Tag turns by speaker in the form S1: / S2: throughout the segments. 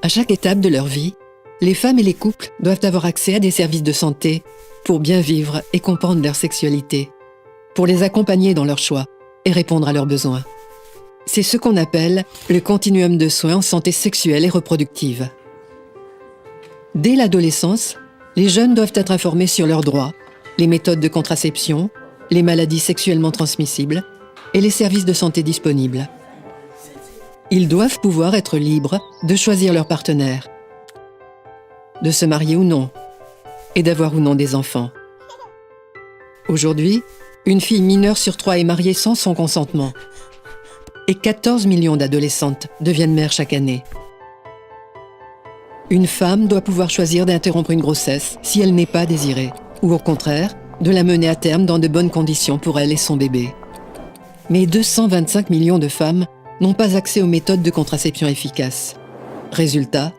S1: À chaque étape de leur vie, les femmes et les couples doivent avoir accès à des services de santé pour bien vivre et comprendre leur sexualité, pour les accompagner dans leurs choix et répondre à leurs besoins. C'est ce qu'on appelle le continuum de soins en santé sexuelle et reproductive. Dès l'adolescence, les jeunes doivent être informés sur leurs droits, les méthodes de contraception, les maladies sexuellement transmissibles et les services de santé disponibles. Ils doivent pouvoir être libres de choisir leur partenaire, de se marier ou non, et d'avoir ou non des enfants. Aujourd'hui, une fille mineure sur 3 est mariée sans son consentement. Et 14 millions d'adolescentes deviennent mères chaque année. Une femme doit pouvoir choisir d'interrompre une grossesse si elle n'est pas désirée, ou au contraire, de la mener à terme dans de bonnes conditions pour elle et son bébé. Mais 225 millions de femmes n'ont pas accès aux méthodes de contraception efficaces. Résultat,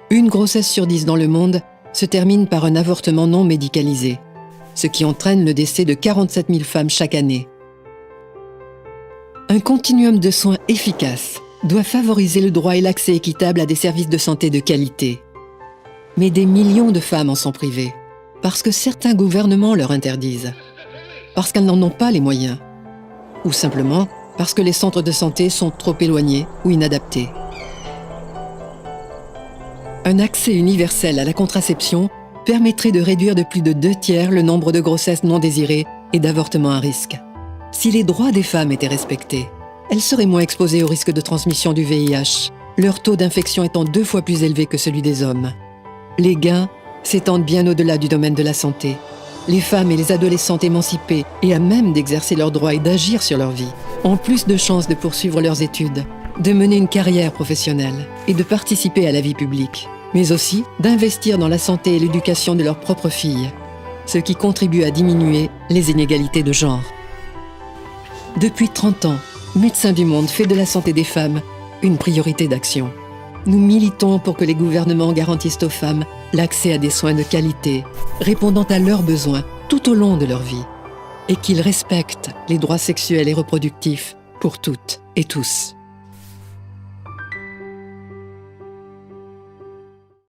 S1: une grossesse sur 10 dans le monde se termine par un avortement non médicalisé, ce qui entraîne le décès de 47 000 femmes chaque année. Un continuum de soins efficace doit favoriser le droit et l'accès équitable à des services de santé de qualité. Mais des millions de femmes en sont privées, parce que certains gouvernements leur interdisent, parce qu'elles n'en ont pas les moyens, ou simplement parce que les centres de santé sont trop éloignés ou inadaptés. Un accès universel à la contraception permettrait de réduire de plus de 2/3 le nombre de grossesses non désirées et d'avortements à risque. Si les droits des femmes étaient respectés, elles seraient moins exposées au risque de transmission du VIH, leur taux d'infection étant 2 fois plus élevé que celui des hommes. Les gains s'étendent bien au-delà du domaine de la santé. Les femmes et les adolescentes émancipées et à même d'exercer leurs droits et d'agir sur leur vie ont plus de chances de poursuivre leurs études, de mener une carrière professionnelle et de participer à la vie publique, mais aussi d'investir dans la santé et l'éducation de leurs propres filles, ce qui contribue à diminuer les inégalités de genre. Depuis 30 ans, Médecins du Monde fait de la santé des femmes une priorité d'action. Nous militons pour que les gouvernements garantissent aux femmes l'accès à des soins de qualité, répondant à leurs besoins tout au long de leur vie, et qu'ils respectent les droits sexuels et reproductifs pour toutes et tous.